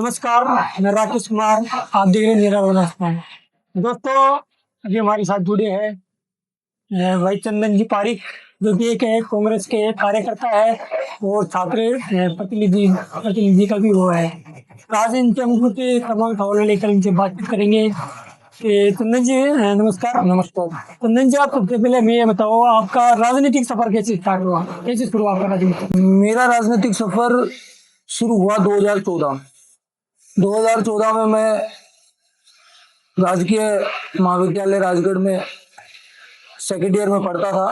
नमस्कार, मैं राकेश कुमार। आप देख रहे हैं मेरा दोस्तों। अभी हमारे साथ जुड़े हैं भाई चंदन जी पारिक, जो कि एक कांग्रेस के कार्यकर्ता है और छात्र प्रतिनिधि का भी वो है। तो आज इनसे हम कुछ तमाम सवाल लेकर इनसे बातचीत करेंगे। चंदन जी नमस्कार। नमस्कार। चंदन जी, आप सबसे पहले हमें ये बताओ, आपका राजनीतिक सफर कैसे स्टार्ट हुआ, कैसे शुरू हुआ आपका राजनीतिक? मेरा राजनीतिक सफर शुरू हुआ 2014 में। 2014 में मैं राजकीय महाविद्यालय राजगढ़ में सेकेंड ईयर में पढ़ता था।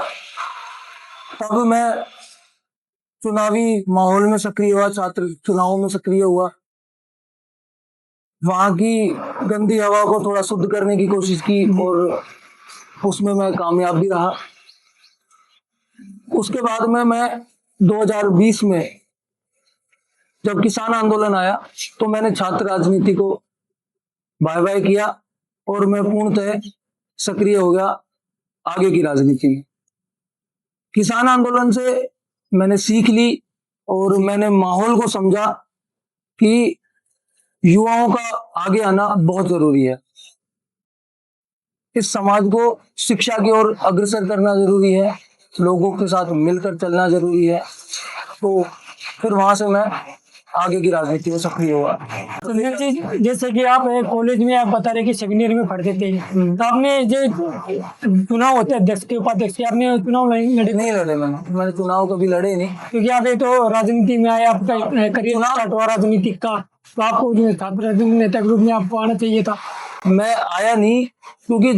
तब मैं चुनावी माहौल में सक्रिय हुआ, छात्र चुनावों में सक्रिय हुआ। वहां की गंदी हवा को थोड़ा शुद्ध करने की कोशिश की और उसमें मैं कामयाब भी रहा। उसके बाद में मैं 2020 में जब किसान आंदोलन आया तो मैंने छात्र राजनीति को बाय बाय किया और मैं पूर्णतः सक्रिय हो गया आगे की राजनीति में। किसान आंदोलन से मैंने सीख ली और मैंने माहौल को समझा कि युवाओं का आगे आना बहुत जरूरी है। इस समाज को शिक्षा की ओर अग्रसर करना जरूरी है, लोगों के साथ मिलकर चलना जरूरी है। तो फिर वहां से मैं आगे की राजनीति में सक्रिय हुआ। तो जैसे कि आप कॉलेज में आप बता रहे कि सेकेंड ईयर में पढ़ते थे, तो आपने जो चुनाव होते हैं अध्यक्ष के उपाध्यक्ष के, आपने चुनाव नहीं लड़े। मैंने चुनाव कभी लड़े नहीं, क्योंकि आप तो राजनीति में आए, आपका करियर स्टार्ट हुआ राजनीतिक का, तो आपको छात्र राजनीति नेता ग्रुप में आपको आना चाहिए था। मैं आया नहीं क्योंकि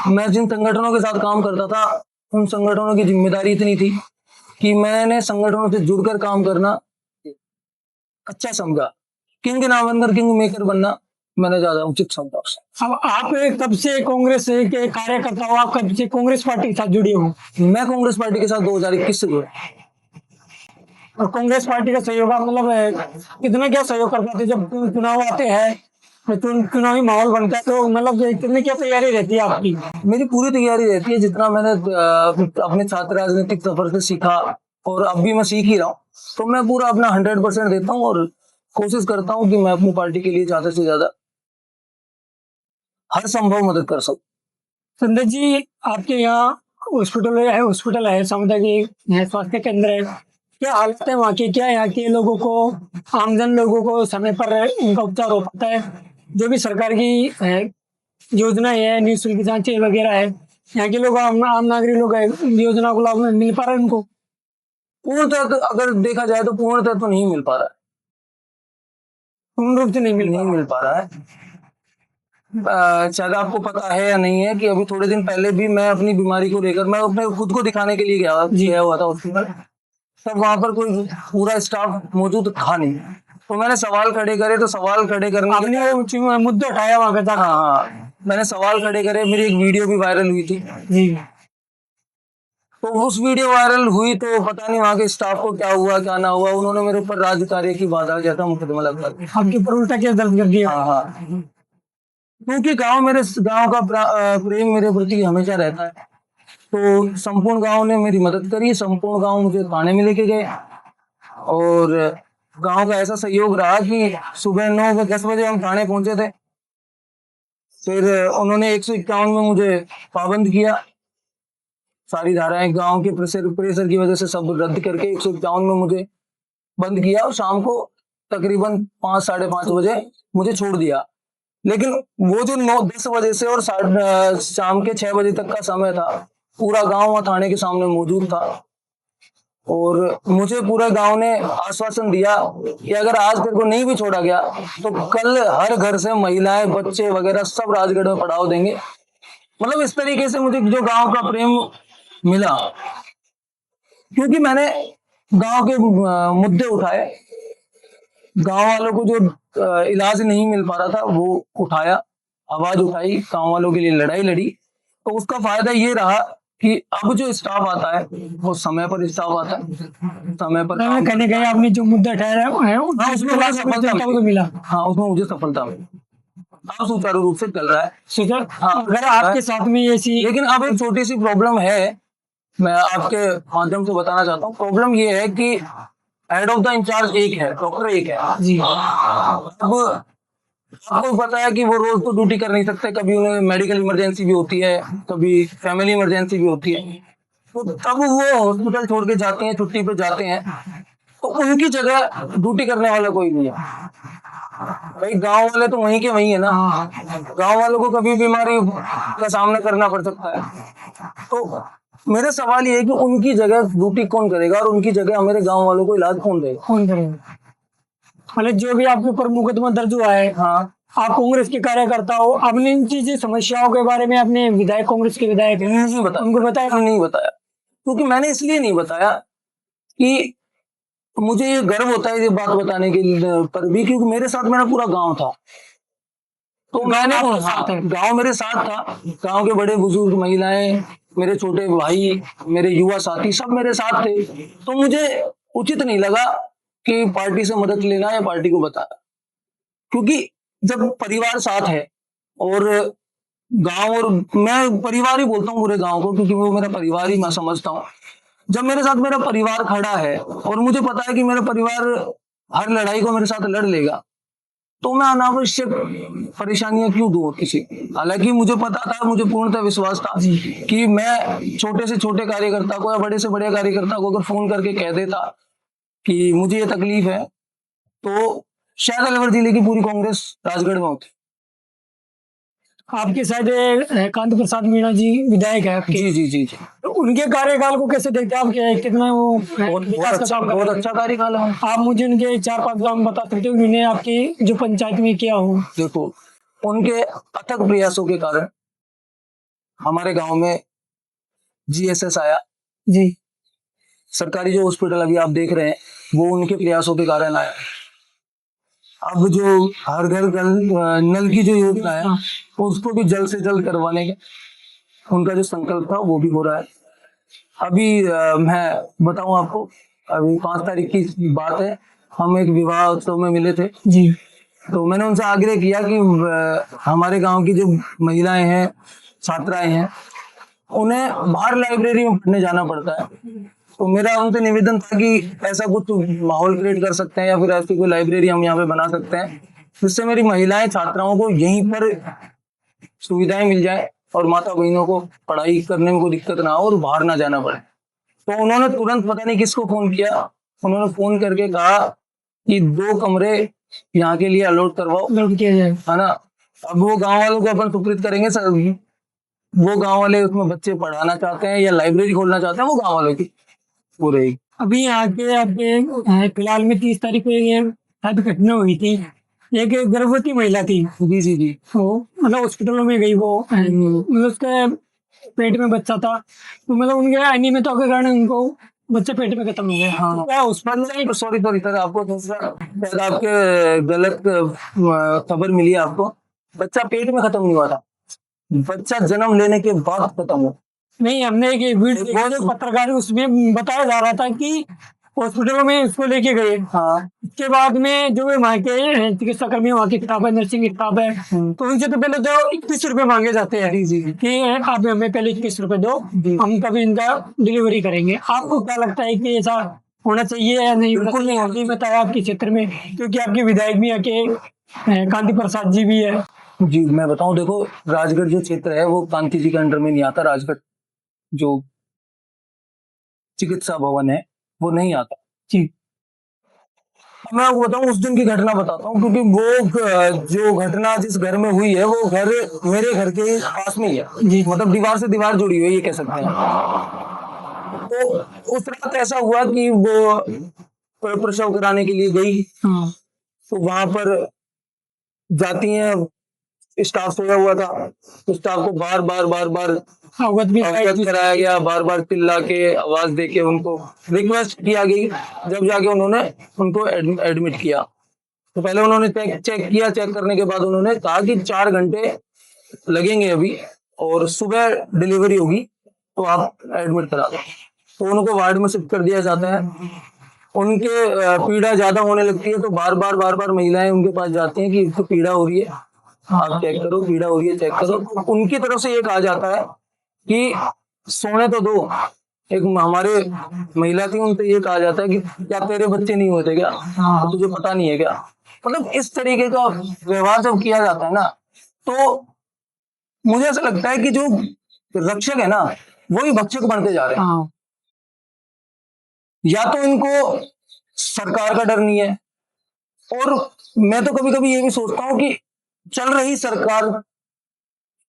मैं जिन संगठनों के साथ काम करता था उन संगठनों की जिम्मेदारी इतनी थी कि मैंने संगठनों से जुड़कर काम करना अच्छा समझा। किंग ना बनकर किंग मेकर बनना मैंने ज्यादा उचित समझा। अब आप कब से कांग्रेस के कार्यकर्ता हो, आप कब से कांग्रेस पार्टी के साथ जुड़े हो? मैं कांग्रेस पार्टी के साथ 2021 से जुड़ा। और कांग्रेस पार्टी का सहयोग मतलब कितना क्या सहयोग कर पाते? जब चुनाव आते हैं, चुनावी माहौल बनता है, तो मतलब कितनी क्या तैयारी रहती है आपकी? मेरी पूरी तैयारी रहती है। जितना मैंने अपने छात्र राजनीतिक सफर से सीखा और अब भी मैं सीख ही रहा हूँ, तो मैं पूरा अपना 100% देता हूँ और कोशिश करता हूँ कि मैं अपनी पार्टी के लिए ज्यादा से ज्यादा हर संभव मदद कर सकूं। संजय जी, आपके यहाँ हॉस्पिटल है, सामुदायिक स्वास्थ्य केंद्र है, क्या हालत है वहाँ की? क्या यहाँ के लोगों को, आमजन लोगों को समय पर उनका उपचार हो पाता है? जो भी सरकार की योजना है, निःशुल्क जांचें वगैरह है, यहाँ के लोग आम नागरिक लोग योजना को लाभ मिल पा रहा है उनको? पूर्णतः तो अगर देखा जाए तो पूर्णतः तो नहीं मिल पा रहा है। पूर्ण रूप से नहीं मिल पा रहा है। शायद आपको पता है या नहीं है कि अभी थोड़े दिन पहले भी मैं अपनी बीमारी को लेकर मैं अपने खुद को दिखाने के लिए गया हुआ था हॉस्पिटल। तब वहां पर कोई पूरा स्टाफ मौजूद था नहीं, तो मैंने सवाल खड़े करे। तो सवाल खड़े करने आपने मुद्दा उठाया वहां का? हाँ, मैंने सवाल खड़े करे। मेरी एक वीडियो भी वायरल हुई थी जी। तो उस वीडियो वायरल हुई तो पता नहीं वहां के स्टाफ को क्या हुआ क्या ना हुआ, उन्होंने मेरे ऊपर राज्य कार्य की बाधा जैसा मुकदमा लगा दिया। आपके ऊपर उल्टा केस दर्ज कर दिया? हाँ, क्योंकि गांव का प्रेम मेरे प्रति हमेशा रहता है। तो संपूर्ण गांव ने मेरी मदद करी। संपूर्ण गांव मुझे थाने में लेके गए और गांव का ऐसा सहयोग रहा कि सुबह 9 बजे हम थाने पहुंचे थे। फिर उन्होंने 151 में मुझे पाबंद किया। सारी धाराएं गांव के प्रेशर की वजह से सब रद्द करके 151 में मुझे बंद किया और शाम को तकरीबन 5 साढ़े 5 बजे मुझे छोड़ दिया। लेकिन वो जो 9-10 बजे से और शाम के 6 बजे तक का समय था, पूरा गांव वहां थाने के सामने मौजूद था और मुझे पूरे गांव ने आश्वासन दिया कि अगर आज तेरे को नहीं भी छोड़ा गया तो कल हर घर से महिलाएं, बच्चे वगैरह सब राजगढ़ में पड़ाव देंगे। मतलब इस तरीके से मुझे जो गांव का प्रेम मिला, क्योंकि मैंने गांव के मुद्दे उठाए। गांव वालों को जो इलाज नहीं मिल पा रहा था वो उठाया, आवाज उठाई, गांव वालों के लिए लड़ाई लड़ी। तो उसका फायदा ये रहा कि अब जो स्टाफ आता है वो समय पर स्टाफ आता है, समय पर कहने गए आपने जो मुद्दा ठहराया है उसमें सफलता मिला। हाँ, उसमें मुझे सफलता मिली। अब सुचारू रूप से चल रहा है। हाँ, अगर आपके साथ में ऐसी, लेकिन अब एक छोटी सी प्रॉब्लम है, मैं आपके माध्यम से बताना चाहता हूँ। प्रॉब्लम ये है कि हेड ऑफ द इंचार्ज एक है, डॉक्टर एक है जी। अब आपको पता है कि वो रोज तो ड्यूटी कर नहीं सकते, कभी उन्हें मेडिकल इमरजेंसी भी होती है, कभी फैमिली इमरजेंसी भी होती है, तो तब वो हॉस्पिटल छोड़ के जाते हैं, छुट्टी पे जाते हैं, तो उनकी जगह ड्यूटी करने वाला कोई नहीं है। भाई गांव वाले तो वहीं के वहीं है ना, गांव वालों को कभी बीमारी का सामना करना पड़ सकता है। तो मेरा सवाल ये है कि उनकी जगह ड्यूटी कौन करेगा और उनकी जगह मेरे गांव वालों को इलाज कौन देगा? कौन करेगा? मतलब जो भी आपके ऊपर मुकदमा दर्ज हुआ है, हाँ, आप कांग्रेस के कार्यकर्ता हो, आपने इन चीजें समस्याओं के बारे में अपने विधायक, कांग्रेस के विधायक हैं, नहीं बताया, उनको बताया? नहीं बताया, क्योंकि मैंने इसलिए नहीं बताया कि मुझे ये गर्व होता है ये बात बताने के लिए पर भी, क्योंकि मेरे साथ मेरा पूरा गांव था, तो मैंने गांव मेरे साथ था, गांव के बड़े बुजुर्ग, महिलाएं, मेरे छोटे भाई, मेरे युवा साथी सब मेरे साथ थे, तो मुझे उचित नहीं लगा कि पार्टी से मदद लेना या पार्टी को बताना, क्योंकि जब परिवार साथ है और गांव, और मैं परिवार ही बोलता हूँ पूरे गांव को, क्योंकि वो मेरा परिवार ही मैं समझता हूँ। जब मेरे साथ मेरा परिवार खड़ा है और मुझे पता है कि मेरा परिवार हर लड़ाई को मेरे साथ लड़ लेगा, तो मैं अनावश्यक परेशानियां क्यों दूं किसी। हालांकि मुझे पता था, मुझे पूर्णतः विश्वास था कि मैं छोटे से छोटे कार्यकर्ता को या बड़े से बड़े कार्यकर्ता को अगर फोन करके कह देता कि मुझे ये तकलीफ है, तो शायद अलवर जिले की पूरी कांग्रेस राजगढ़ में होती। आपके शायद कांति प्रसाद मीणा जी विधायक है आपके, जी जी जी जी, तो उनके कार्यकाल को कैसे देखते हैं आप? कितना वो विकास का काम कर बहुत रहे हैं? अच्छा कार्यकाल है। आप मुझे उनके 4-5 काम बता सकते हो उन्होंने आपकी जो पंचायत में किया हो? देखो, उनके अथक प्रयासों के कारण हमारे गांव में जीएसएस आया। जी। सरकारी जो हॉस्पिटल अभी आप देख रहे हैं वो उनके प्रयासों के कारण आया। अब जो हर घर नल की जो योजना है उसको भी जल्द से जल्द करवाने का उनका जो संकल्प था वो भी हो रहा है। अभी मैं बताऊं आपको, अभी 5 तारीख की बात है, हम एक विवाह उत्सव में मिले थे। जी। तो मैंने उनसे आग्रह किया कि हमारे गांव की जो महिलाएं हैं, छात्राएं हैं, उन्हें बाहर लाइब्रेरी में पढ़ने जाना पड़ता है। तो मेरा उनसे निवेदन था कि ऐसा कुछ माहौल क्रिएट कर सकते हैं या फिर ऐसी कोई लाइब्रेरी हम यहाँ पे बना सकते हैं जिससे मेरी महिलाएं, छात्राओं को यहीं पर सुविधाएं मिल जाए और माता बहनों को पढ़ाई करने में कोई दिक्कत ना हो और बाहर ना जाना पड़े। तो उन्होंने तुरंत पता नहीं किसको फोन किया, उन्होंने फोन करके कहा कि 2 कमरे यहाँ के लिए अलॉट करवाओ, अलॉट किया जाए, है ना। अब वो गांव वालों को अपन सुकृत करेंगे सर, वो गांव वाले उसमें बच्चे पढ़ाना चाहते हैं या लाइब्रेरी खोलना चाहते हैं, वो गांव वालों की वो रहेगी। अभी यहाँ के आपके फिलहाल में 30 तारीख को ये शायद घटना हुई थी, एक गर्भवती महिला थी, जी जी जी, वो मतलब हॉस्पिटलों में गई, वो मतलब उसके पेट में बच्चा था, तो मतलब उनके अनियमितता के कारण उनको बच्चा पेट में खत्म हो गया। हाँ। तो क्या उस पर सॉरी सर, आपको शायद आपके गलत खबर मिली है आपको। बच्चा पेट में खत्म नहीं हुआ था, बच्चा जन्म लेने के बाद खत्म हुआ। नहीं, हमने एक वीडियो देखा जो पत्रकार, उसमें बताया जा रहा था कि हॉस्पिटलों में उसको लेके गए, हाँ, इसके बाद में जो वहाँ के चिकित्सा कर्मी, वहाँ की स्टाफ है, नर्सिंग स्टाफ है, तो उनसे तो पहले तो 21 रुपए मांगे जाते हैं कि आप हमें पहले 21 रुपए दो, हम तभी इनका डिलीवरी करेंगे। आपको क्या लगता है कि ऐसा होना चाहिए या नहीं? बिल्कुल नहीं होना चाहिए, बताया आपके क्षेत्र में, क्योंकि आपके विधायक भी आके कांति प्रसाद जी भी है। जी मैं बताऊं, देखो राजगढ़ जो क्षेत्र है वो कांति जी के अंडर में नहीं आता। राजगढ़ जो चिकित्सा भवन है वो नहीं आता। जी। मैं आपको बताऊं, उस दिन की घटना बताता हूँ, क्योंकि वो जो घटना जिस घर में हुई है वो घर मेरे घर के पास में ही है जी, मतलब दीवार से दीवार जुड़ी हुई है ये कह सकते हैं। तो उस रात ऐसा हुआ कि वो प्रसव कराने के लिए गई, तो वहां पर जाती हैं, स्टाफ सोया हुआ था, तो स्टाफ को बार बार अवगत कराया गया, बार बार चिल्ला के आवाज दे के उनको रिक्वेस्ट किया गई। जब जाके उन्होंने उनको एडमिट किया, तो पहले उन्होंने चेक किया, चेक करने के बाद उन्होंने कहा कि 4 घंटे लगेंगे अभी और सुबह डिलीवरी होगी, तो आप एडमिट करा दो। तो उनको वार्ड में शिफ्ट कर दिया जाता है। उनके पीड़ा ज्यादा होने लगती है, तो बार बार महिलाएं उनके पास जाती हैं कि इसको पीड़ा हो रही है, आप चेक करो, पीड़ा हो रही है चेक करो। उनकी तरफ से ये कहा जाता है कि सोने तो दो, एक हमारे महिला थी, उनसे ये कहा जाता है कि क्या तेरे बच्चे नहीं होते क्या, हाँ तुझे पता नहीं है क्या। मतलब इस तरीके का व्यवहार जब किया जाता है ना, तो मुझे ऐसा लगता है कि जो रक्षक है ना, वही भक्षक बनते जा रहे हैं। हाँ या तो इनको सरकार का डर नहीं है, और मैं तो कभी कभी ये भी सोचता हूँ कि चल रही सरकार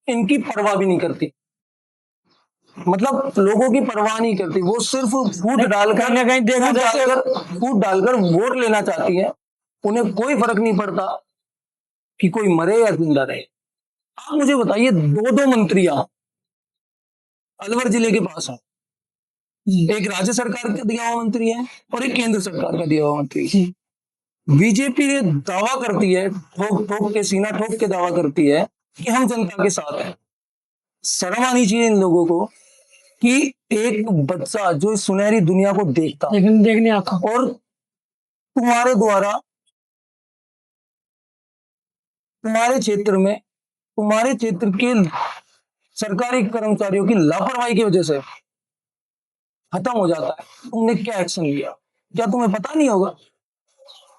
इनकी परवाह भी नहीं करती, मतलब लोगों की परवाह नहीं करती, वो सिर्फ फूट डालकर कहीं ना कहीं देखा जाए तो फूट डालकर वोट लेना चाहती है। उन्हें कोई फर्क नहीं पड़ता कि कोई मरे या जिंदा रहे। आप मुझे बताइए, दो दो मंत्रियां अलवर जिले के पास है, एक राज्य सरकार का दिया हुआ मंत्री है और एक केंद्र सरकार का दिया हुआ मंत्री है। बीजेपी ये दावा करती है, ठोक ठोक के सीना ठोक के दावा करती है कि हम जनता के साथ हैं। शर्म आनी चाहिए इन लोगों को कि एक बच्चा जो इस सुनहरी दुनिया को देखता लेकिन देखने आता और तुम्हारे द्वारा तुम्हारे क्षेत्र के सरकारी कर्मचारियों की लापरवाही की वजह से खत्म हो जाता है, तुमने क्या एक्शन लिया, क्या तुम्हें पता नहीं होगा?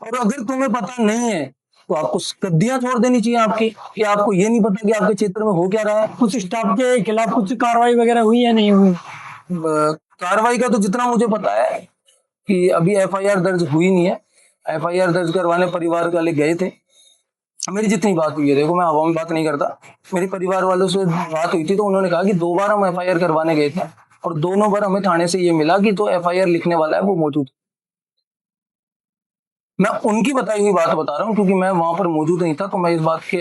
और अगर तुम्हें पता नहीं है तो आपको गद्दियां छोड़ देनी चाहिए आपकी, कि आपको ये नहीं पता कि आपके क्षेत्र में हो क्या रहा है। कुछ स्टाफ के खिलाफ कुछ कार्रवाई वगैरह हुई या नहीं हुई? कार्रवाई का तो जितना मुझे पता है कि अभी एफआईआर दर्ज हुई नहीं है। एफआईआर दर्ज करवाने परिवार वाले गए थे। मेरी जितनी बात हुई है, देखो मैं हवा में बात नहीं करता, मेरी परिवार वालों से बात हुई थी तो उन्होंने कहा कि 2 बार हम एफआईआर करवाने गए थे और दोनों बार हमें थाने से ये मिला कि तो एफआईआर लिखने वाला है वो मौजूद। मैं उनकी बताई हुई बात बता रहा हूँ क्योंकि मैं वहां पर मौजूद नहीं था, तो मैं इस बात के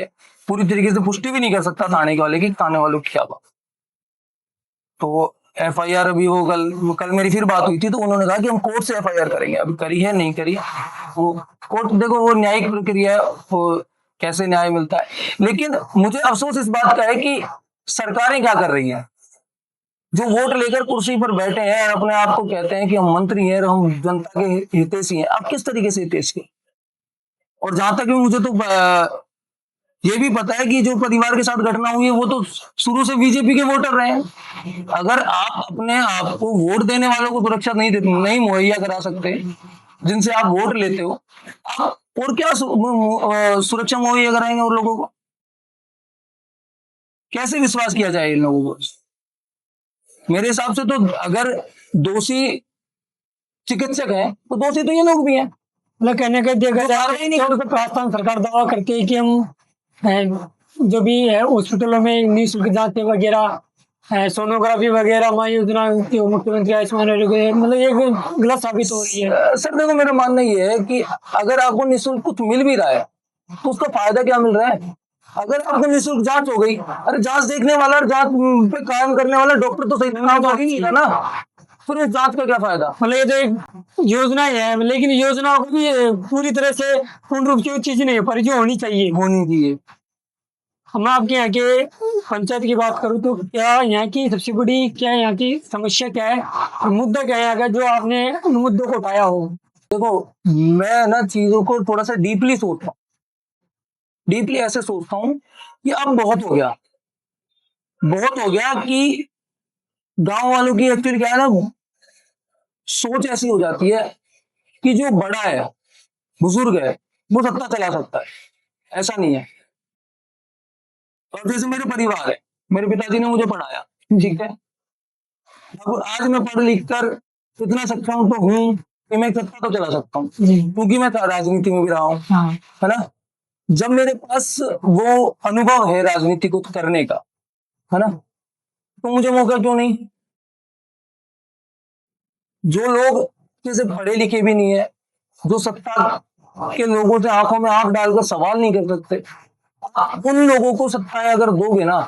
पूरी तरीके से पुष्टि भी नहीं कर सकता थाने वाले की, थाने वालों की क्या बात। तो एफआईआर अभी वो कल मेरी फिर बात हुई थी तो उन्होंने कहा कि हम कोर्ट से एफआईआर करेंगे। अभी करी है नहीं करी है, वो कोर्ट, देखो वो न्यायिक प्रक्रिया है, वो कैसे न्याय मिलता है। लेकिन मुझे अफसोस इस बात का है कि सरकारें क्या कर रही हैं, जो वोट लेकर कुर्सी पर बैठे हैं अपने आप को कहते हैं कि हम मंत्री हैं और हम जनता के हितैषी हैं। आप किस तरीके से हितैषी? और जहां तक भी मुझे तो ये भी पता है कि जो परिवार के साथ घटना हुई है वो तो शुरू से बीजेपी के वोटर रहे हैं। अगर आप अपने आप को वोट देने वालों को सुरक्षा नहीं मुहैया करा सकते जिनसे आप वोट लेते हो, आप और क्या सुरक्षा मुहैया कराएंगे उन लोगों को? कैसे विश्वास किया जाए इन लोगों को? मेरे हिसाब से तो अगर दोषी चिकित्सक है तो दोषी तो ये लोग भी हैं। मतलब कहने का देखा जाए ही नहीं। तो राजस्थान सरकार दावा करती है कि हम जो भी है हॉस्पिटलों में निःशुल्क जांच वगैरह, सोनोग्राफी वगैरह हमारी योजना की मुख्यमंत्री आयुष्मान वगैरह, मतलब ये गलत साबित हो रही है। सर देखो, मेरा मानना ये है कि अगर आपको निःशुल्क कुछ मिल भी रहा है तो उसका फायदा क्या मिल रहा है? अगर आपको निःशुल्क जांच हो गई, अरे जांच देखने वाला और जांच पे काम करने वाला डॉक्टर तो सही काम कर ही नहीं था ना, फिर उस जांच का क्या फायदा? मतलब ये तो एक योजना ही है, लेकिन योजनाओं को भी पूरी तरह से पूर्ण रूप से वो चीज नहीं हो पा रही जो होनी चाहिए। होनी चाहिए। हम आपके यहाँ के पंचायत की बात करूँ तो क्या यहाँ की सबसे बड़ी क्या यहाँ की समस्या क्या है और मुद्दा क्या है यहाँ का जो आपने उन मुद्दों को उठाया हो? देखो, मैं ना चीजों को थोड़ा सा डीपली सोचता हूँ, डीपली ऐसे सोचता हूँ कि अब बहुत हो गया कि गांव वालों की एक्चुअली क्या है ना, सोच ऐसी हो जाती है कि जो बड़ा है, बुजुर्ग है, वो सत्ता चला सकता है। ऐसा नहीं है। और जैसे मेरे परिवार है, मेरे पिताजी ने मुझे पढ़ाया, ठीक है, अब आज मैं पढ़ लिख कर इतना सक्षम तो हूँ कि मैं सत्ता तो चला सकता हूँ क्योंकि मैं राजनीति में भी रहा हूँ, हाँ। है ना। जब मेरे पास वो अनुभव है राजनीति को करने का, है ना, तो मुझे मौका क्यों नहीं? जो लोग जैसे पढ़े लिखे भी नहीं है, जो सत्ता के लोगों से आंखों में आंख डालकर सवाल नहीं कर सकते, आप उन लोगों को सत्ताएं अगर दोगे ना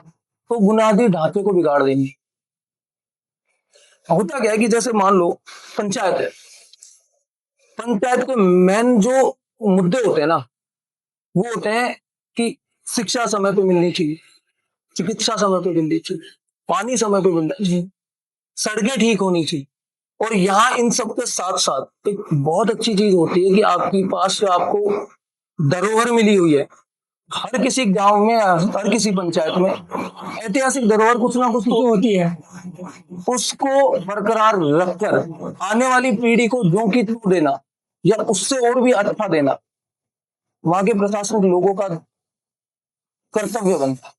तो बुनियादी ढांचे को बिगाड़ देंगे। होता क्या है कि जैसे मान लो पंचायत है, पंचायत के मेन जो मुद्दे होते हैं ना, वो होते हैं कि शिक्षा समय पे मिलनी चाहिए, चिकित्सा समय पे मिलनी चाहिए, पानी समय पे मिलना चाहिए, सड़कें ठीक होनी चाहिए। और यहाँ इन सब के साथ साथ एक बहुत अच्छी चीज होती है कि आपके पास जो आपको धरोहर मिली हुई है, हर किसी गांव में, हर किसी पंचायत में ऐतिहासिक धरोहर कुछ ना कुछ तो तो होती है। उसको बरकरार रखकर आने वाली पीढ़ी को जो की त्यों देना या उससे और भी अच्छा देना वहां के प्रशासनिक लोगों का कर्तव्य बनता है।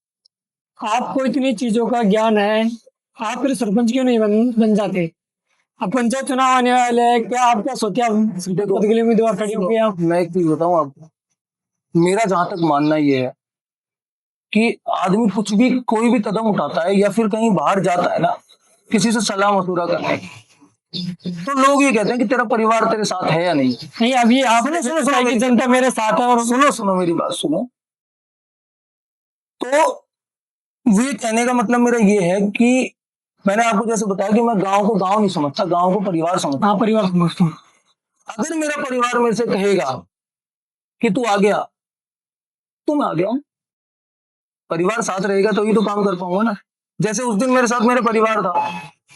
आपको इतनी चीजों का ज्ञान है, आप फिर सरपंच क्यों नहीं बन जाते? अब पंचायत चुनाव आने वाले हैं, क्या आप क्या सोचे आप देखो, पद के लिए उम्मीदवार खड़े हो गए आप? मैं एक चीज बताऊं आपको, मेरा जहां तक मानना ये है कि आदमी कुछ भी कोई भी कदम उठाता है या फिर कहीं बाहर जाता है ना किसी से सलाह मशूरा करने, तो लोग ये कहते हैं कि तेरा परिवार तेरे साथ है या नहीं। नहीं, अभी आपने सुनो सोचा है कि मेरी जनता मेरे साथ है, और सुनो सुनो मेरी बात सुनो। तो ये कहने का मतलब मेरा ये है कि मैंने आपको जैसे बताया कि मैं गांव को गांव नहीं समझता, गांव को परिवार समझता। हाँ, परिवार समझता हूँ। अगर मेरा परिवार मेरे से कहेगा कि तू आ गया तो मैं आ गया हूं, परिवार साथ रहेगा तो ही तो काम कर पाऊंगा ना। जैसे उस दिन मेरे साथ मेरा परिवार था,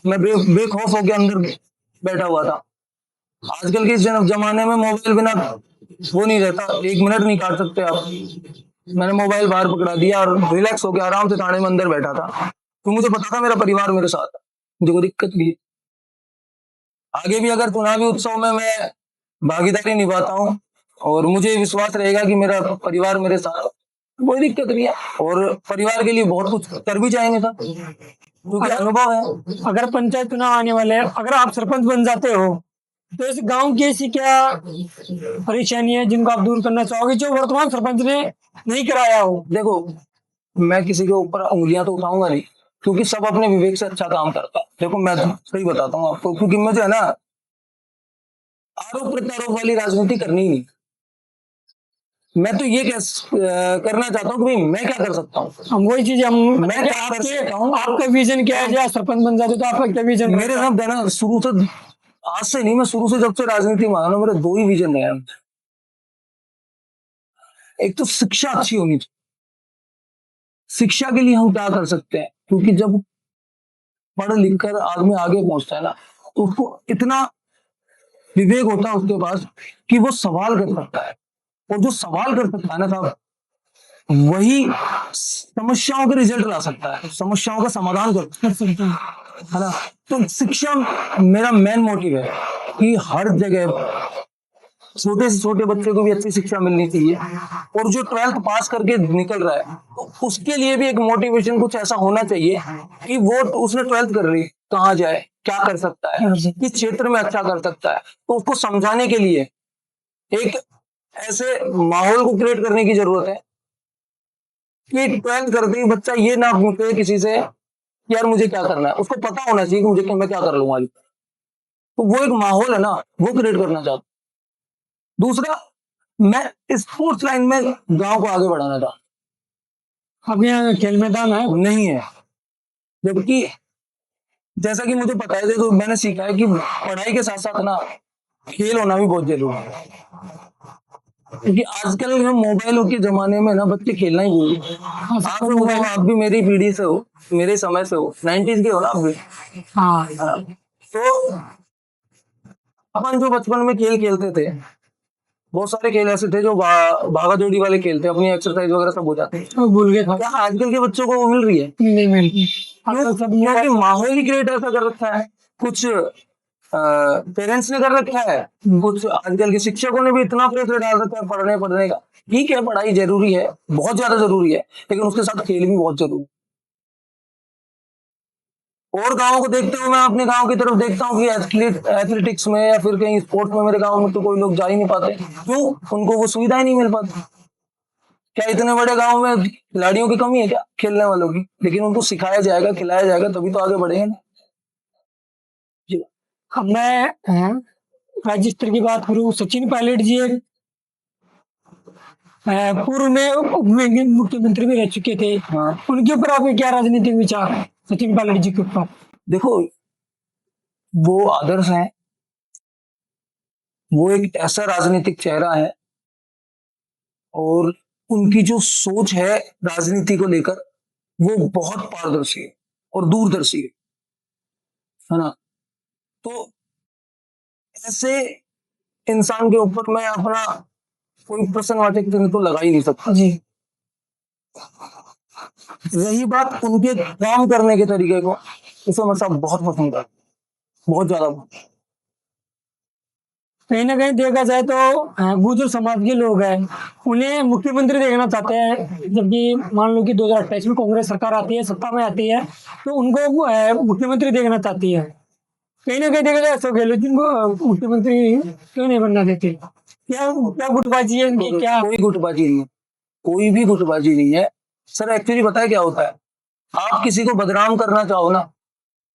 मैं बेखौफ होकर अंदर बैठा हुआ था। आजकल के इस जमाने में मोबाइल बिना वो नहीं रहता, 1 मिनट नहीं काट सकते आप। मैंने मोबाइल बाहर पकड़ा दिया और रिलैक्स होकर आराम से थाने में अंदर बैठा था, तो मुझे पता था मेरा परिवार मेरे साथ है, मुझे कोई दिक्कत नहीं। आगे भी अगर चुनावी उत्सव में मैं भागीदारी निभाता हूँ और मुझे विश्वास रहेगा कि मेरा परिवार मेरे साथ, कोई दिक्कत नहीं है। और परिवार के लिए बहुत कुछ कर भी जाएंगे सर, क्योंकि अनुभव है। अगर पंचायत चुनाव आने वाले हैं, अगर आप सरपंच बन जाते हो, तो इस गांव की ऐसी क्या परेशानी है जिनको आप दूर करना चाहोगे, जो वर्तमान सरपंच ने नहीं कराया हो? देखो, मैं किसी के ऊपर उंगलियां तो उठाऊंगा नहीं, क्योंकि सब अपने विवेक से अच्छा काम करता है। देखो, मैं सही बताता हूँ आपको, क्योंकि मुझे है ना आरोप प्रत्यारोप वाली राजनीति करनी ही नहीं। मैं तो ये करना चाहता हूँ कि भाई मैं क्या कर सकता हूँ। हम वही चीज हम मैं क्या कर सकता हूँ, आपका विजन क्या है? जब सरपंच बन जाते तो आपका क्या विजन? मेरे साथ है ना शुरू से, आज से नहीं, मैं शुरू से जब से राजनीति में आया ना, मेरे 2 ही विजन है। एक तो शिक्षा अच्छी होनी चाहिए। शिक्षा के लिए हम क्या कर सकते हैं, क्योंकि जब पढ़ लिख कर आदमी आगे पहुंचता है ना, तो उसको इतना विवेक होता है उसके पास कि वो सवाल कर सकता है। और जो सवाल कर सकता है ना साहब, वही समस्याओं के रिजल्ट ला सकता है, समस्याओं का समाधान कर सकता है ना। तो शिक्षा मेरा मेन मोटिव है कि हर जगह छोटे से छोटे बच्चे को भी अच्छी शिक्षा मिलनी चाहिए। और जो 12th पास करके निकल रहा है, तो उसके लिए भी एक मोटिवेशन कुछ ऐसा होना चाहिए कि वो उसने 12th कर ली, कहाँ जाए, क्या कर सकता है, किस क्षेत्र में अच्छा कर सकता है। तो उसको समझाने के लिए एक ऐसे माहौल को क्रिएट करने की जरूरत है कि 12th करते ही बच्चा ये ना पूछे किसी से कि यार मुझे क्या करना है, उसको पता होना चाहिए कि मुझे मैं क्या कर लूंगा। तो वो एक माहौल है ना, वो क्रिएट करना चाहता हूं। दूसरा, मैं स्पोर्ट्स लाइन में गांव को आगे बढ़ाना चाहता अब यहाँ खेल मैदान है हूं। नहीं है, जबकि जैसा कि मुझे पता है, तो मैंने सीखा है कि पढ़ाई के साथ साथ ना खेल होना भी बहुत जरूरी है। क्योंकि आजकल मोबाइलों के जमाने में ना बच्चे खेलना ही भूल गए। आप भी बताओ, आप भी मेरी पीढ़ी से हो, मेरे समय से हो, 90s के हो ना आप भी। हाँ, तो अपन जो बचपन में खेल खेलते थे, बहुत सारे खेल ऐसे थे जो भागा दौड़ी वाले खेल थे, अपनी एक्सरसाइज वगैरह सब हो जाते थे। तो भूल गए था। क्या आजकल के बच्चों को वो मिल रही है? नहीं मिलती। क्योंकि माहौल ही क्रिएट ऐसा कर रखा है, कुछ पेरेंट्स ने कर रखा है, कुछ आजकल के शिक्षकों ने भी इतना प्रेशर डाल रखा है पढ़ने पढ़ने का। ठीक है, पढ़ाई जरूरी है, बहुत ज्यादा जरूरी है, लेकिन उसके साथ खेल भी बहुत जरूरी है। और गांवों को देखते हुए मैं अपने गांव की तरफ देखता हूँ कि एथलेटिक्स में या फिर कहीं स्पोर्ट्स में मेरे गांव में तो कोई लोग जा ही नहीं पाते। क्यों? उनको वो सुविधाएं नहीं मिल पाती। क्या इतने बड़े गांव में खिलाड़ियों की कमी है क्या, खेलने वालों की? लेकिन उनको सिखाया जाएगा, खिलाया जाएगा, तभी तो आगे बढ़ेंगे ना। अब मैं राज्य स्तर की बात करूँ, सचिन पायलट जी एक पूर्व में मुख्यमंत्री भी रह चुके थे। हाँ, उनके ऊपर आपके क्या राजनीतिक विचार है, सचिन पायलट जी के ऊपर? देखो, वो आदर्श हैं, वो एक ऐसा राजनीतिक चेहरा है, और उनकी जो सोच है राजनीति को लेकर, वो बहुत पारदर्शी है और दूरदर्शी है ना। तो ऐसे इंसान के ऊपर मैं अपना कोई प्रश्नवाचक चिन्ह तो लगा ही नहीं सकता। जी। रही बात उनके काम करने के तरीके को, उसे मैं साहब बहुत पसंद है, बहुत ज्यादा। कहीं ना कहीं देखा जाए तो गुर्जर समाज के लोग हैं, उन्हें मुख्यमंत्री देखना चाहते हैं। जबकि मान लो कि 2028 में कांग्रेस सरकार आती है, सत्ता में आती है, तो उनको मुख्यमंत्री देखना चाहती है। कहीं ना कहीं देखा जाए अशोक गहलोत जी को मुख्यमंत्री क्यों नहीं बनना देते? क्या क्या गुटबाजी है इनकी? क्या कोई गुटबाजी नहीं है, कोई भी गुटबाजी नहीं है सर। एक्चुअली पता है क्या होता है, आप किसी को बदनाम करना चाहो ना,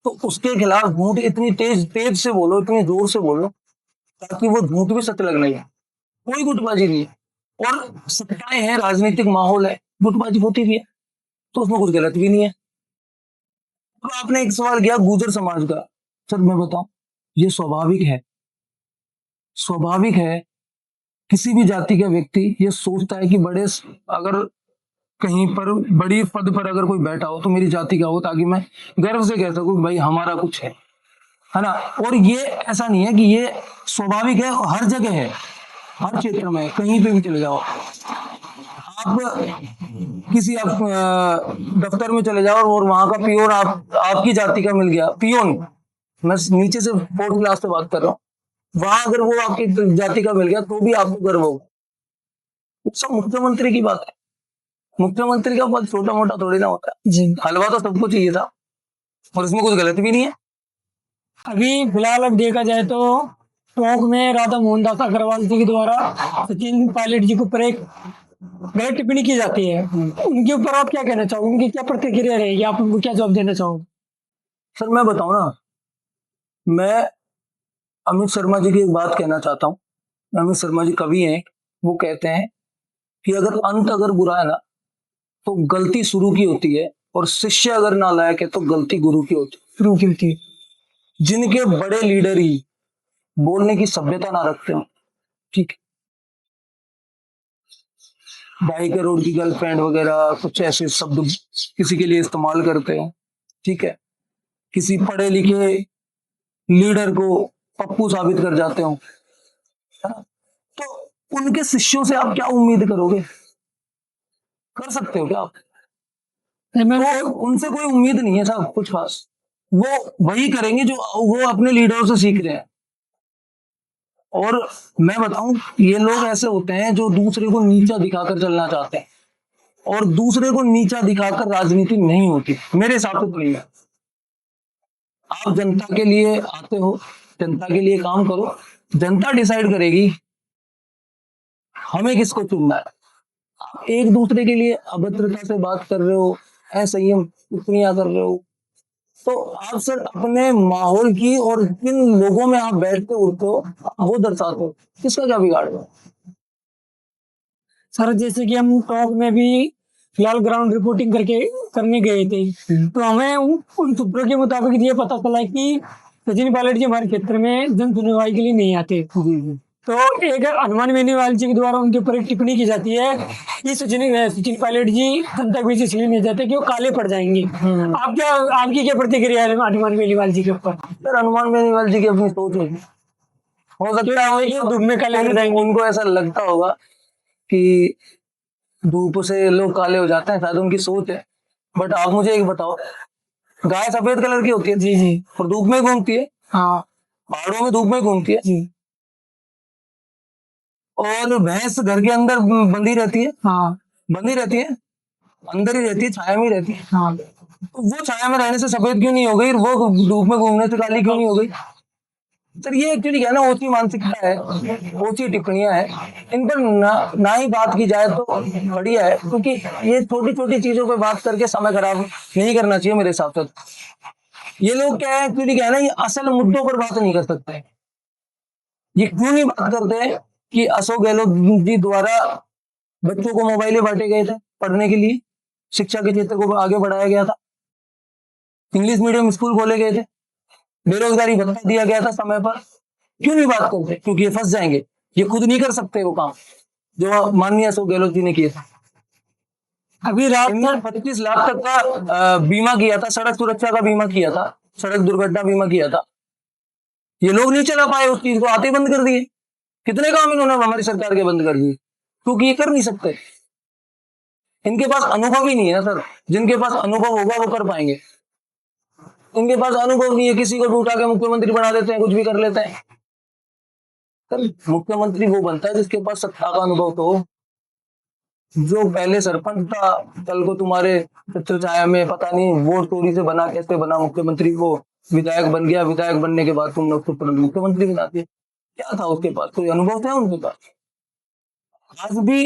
तो उसके खिलाफ झूठ इतनी तेज तेज से बोलो, इतनी जोर से बोलो, ताकि वो झूठ भी सत्य लगने लगे। कोई गुटबाजी नहीं है। और सत्ताएं हैं, राजनीतिक माहौल है, गुटबाजी होती भी है, तो उसमें कुछ गलत भी नहीं है। तो आपने एक सवाल किया गुर्जर समाज का, सर मैं बताऊं, ये स्वाभाविक है, स्वाभाविक है। किसी भी जाति का व्यक्ति ये सोचता है कि अगर कहीं पर बड़ी पद पर अगर कोई बैठा हो तो मेरी जाति का हो, ताकि मैं गर्व से कह सकूं कि भाई हमारा कुछ है ना। और ये ऐसा नहीं है कि ये स्वाभाविक है, हर जगह है, हर क्षेत्र में, कहीं पे भी चले जाओ आप, किसी आप दफ्तर में चले जाओ और वहां का पियोन आपकी जाति का मिल गया, पियोन, मैं नीचे से 4th क्लास से बात कर रहा हूँ, वहां अगर वो आपकी जाति का मिल गया तो भी आपको गर्व होगा। सब मुख्यमंत्री की बात है, मुख्यमंत्री का पद छोटा मोटा थोड़ी ना होता है जी। हलवा तो सबको चाहिए था, और इसमें कुछ गलत भी नहीं है। अभी फिलहाल अब देखा जाए तो टोंक में राधा मोहनदास अग्रवाल जी के द्वारा सचिन पायलट जी के ऊपर एक गलत टिप्पणी की जाती है। उनके ऊपर आप क्या कहना चाहोगे? उनकी क्या प्रतिक्रिया रहेगी? आप उनको क्या जवाब देना चाहोगे? सर मैं बताऊं ना, मैं अमित शर्मा जी की एक बात कहना चाहता हूँ। अमित शर्मा जी कवि हैं, वो कहते हैं कि अगर बुरा है ना तो गलती शुरू की होती है, और शिष्य अगर नालायक है तो गलती गुरु की होती है। रुकी होती है। जिनके बड़े लीडर ही बोलने की सभ्यता ना रखते हो, ठीक है, 2.5 करोड़ की गर्लफ्रेंड वगैरह कुछ ऐसे शब्द किसी के लिए इस्तेमाल करते हो, ठीक है, किसी पढ़े लिखे लीडर को पप्पू साबित कर जाते हो, है ना? तो उनके शिष्यों से आप क्या उम्मीद करोगे? कर सकते हो क्या आप? तो उनसे कोई उम्मीद नहीं है साहब कुछ खास। वो वही करेंगे जो वो अपने लीडरों से सीख रहे हैं। और मैं बताऊं, ये लोग ऐसे होते हैं जो दूसरे को नीचा दिखाकर चलना चाहते हैं, और दूसरे को नीचा दिखाकर राजनीति नहीं होती मेरे हिसाब से। तो नहीं है, आप जनता के लिए आते हो, जनता के लिए काम करो, जनता डिसाइड करेगी हमें किसको चुनना है। आप एक दूसरे के लिए अभद्रता से बात कर रहे हो, असंयम टिप्पणियां कर रहे हो, तो आप सर अपने माहौल की और किन लोगों में आप बैठते उठते हो वो दर्शाते हो, किसका क्या बिगाड़ रहे हो? सर जैसे कि हम टॉक में भी फिलहाल ग्राउंड रिपोर्टिंग करने गए थे, तो हमें उन सूत्रों के मुताबिक ये पता चला कि सचिन पायलट जी हमारे क्षेत्र में जन सुनवाई के लिए नहीं आते। तो एक हनुमान बेनीवाल जी के द्वारा उनके ऊपर एक टिप्पणी की जाती है कि सचिन पायलट जी जनता के बीच इसलिए नहीं जाते कि वो काले पड़ जाएंगे। आपकी क्या प्रतिक्रिया है हनुमान बेनीवाल जी के ऊपर? सर हनुमान बेनीवाल जी की अपनी सोच होगी, हो सकता है कि धूप में काले पड़ जाएंगे। उनको ऐसा लगता होगा कि धूप से लोग काले हो जाते हैं, शायद उनकी सोच है। बट आप मुझे एक बताओ, गाय सफेद कलर की होती है जी जी। और धूप में घूमती है, हाँ पहाड़ों में धूप में घूमती है, जी। और भैंस घर के अंदर बंधी रहती है, हाँ बंधी रहती है, अंदर ही रहती है, छाया में ही रहती है। हाँ। तो वो छाया में रहने से सफेद क्यों नहीं हो गई, और वो धूप में घूमने से काली क्यों नहीं हो गई? सर ये एक्चुअली क्या है ना, ओछी मानसिकता है, ओछी टिप्पणियां हैं, इन पर ना ही बात की जाए तो बढ़िया है, क्योंकि ये छोटी छोटी चीजों पे बात करके समय खराब नहीं करना चाहिए मेरे हिसाब से। ये लोग क्या है, एक्चुअली क्या है ना, ये असल मुद्दों पर बात नहीं कर सकते। ये क्यों नहीं बात करते कि अशोक गहलोत जी द्वारा बच्चों को मोबाइलें बांटे गए थे पढ़ने के लिए, शिक्षा के क्षेत्र को आगे बढ़ाया गया था, इंग्लिश मीडियम स्कूल खोले गए थे, बेरोजगारी भत्ता दिया गया था समय पर। क्यों नहीं बात करते? क्योंकि ये फंस जाएंगे, ये खुद नहीं कर सकते वो काम जो माननीय अशोक गहलोत जी ने किया था। अभी रात इनने 25 लाख तक का बीमा किया था, सड़क सुरक्षा का बीमा किया था, सड़क दुर्घटना बीमा किया था। ये लोग नहीं चला पाए उस चीज को, आते बंद कर दिए। कितने काम इन्होंने हमारी सरकार के बंद कर दिए, क्योंकि ये कर नहीं सकते। इनके पास अनुभव ही नहीं है ना सर। जिनके पास अनुभव होगा वो कर पाएंगे, इनके पास अनुभव नहीं है, किसी को भी उठा के मुख्यमंत्री बना देते हैं, कुछ भी कर लेते हैं। सर मुख्यमंत्री वो बनता है जिसके पास सत्ता का अनुभव तो हो। जो पहले सरपंच था, कल को तुम्हारे छत्र छाया में पता नहीं वोट चोरी से बना, कैसे बना मुख्यमंत्री, वो विधायक बन गया, विधायक बनने के बाद तुमने उसको तुरंत मुख्यमंत्री बना दिया। क्या था उसके पास? कोई अनुभव था उनके पास? आज भी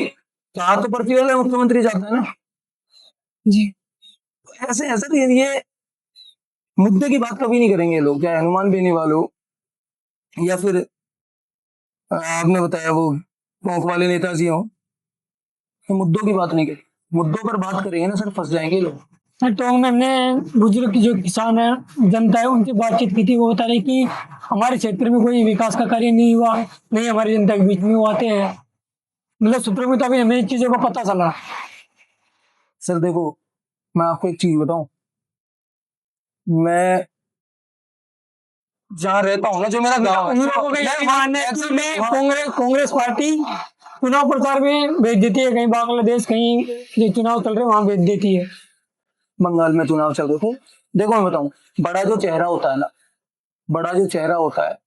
कहा तो पर्ची वाला मुख्यमंत्री जाता है ना जी। ऐसे है सर। ये मुद्दे की बात कभी नहीं करेंगे लोग, चाहे हनुमान बेनीवाल हो या फिर आपने बताया वो कोंक वाले नेताजी हो, तो मुद्दों की बात नहीं करें। मुद्दों पर बात करेंगे ना सर, फंस जाएंगे लोग। सर टोंक में हमने बुजुर्ग जो किसान है, जनता है, उनकी बातचीत की थी। वो बता रहे कि हमारे क्षेत्र में कोई विकास का कार्य नहीं हुआ, नहीं हमारी जनता के बीच में वो आते हैं। मतलब सूत्रों में तो अभी हमें चीजों का पता चला। सर देखो, मैं आपको एक चीज बताऊं, मैं जहाँ रहता हूँ ना, जो मेरा गाँव उन लोगों का यही मानना है कि मैं कांग्रेस पार्टी चुनाव प्रचार में भेज देती है, कहीं बांग्लादेश, कहीं जो चुनाव चल रहे हैं वहां भेज देती है। बंगाल में चुनाव चल रहे थे। देखो मैं बताऊं, बड़ा जो चेहरा होता है ना, बड़ा जो चेहरा होता है,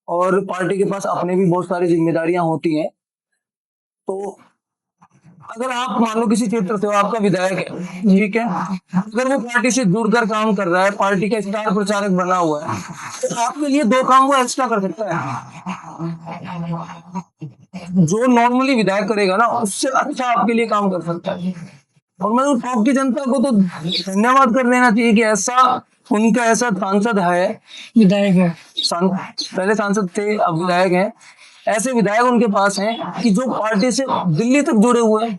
और पार्टी के पास अपने भी बहुत सारी जिम्मेदारियां होती हैं। तो अगर आप मान लो किसी क्षेत्र से हो, आपका विधायक है, ठीक है, अगर वो पार्टी से जुड़कर काम कर रहा है, पार्टी का स्टार प्रचारक बना हुआ है, तो आपके लिए दो काम वो एक्स्ट्रा कर सकता है। जो नॉर्मली विधायक करेगा ना, उससे अच्छा आपके लिए काम कर सकता है। और मैं उस टॉप की जनता को तो धन्यवाद कर देना चाहिए कि ऐसा उनका ऐसा सांसद है, विधायक है। पहले सांसद थे, अब विधायक हैं। ऐसे विधायक उनके पास हैं कि जो पार्टी से दिल्ली तक जुड़े हुए हैं,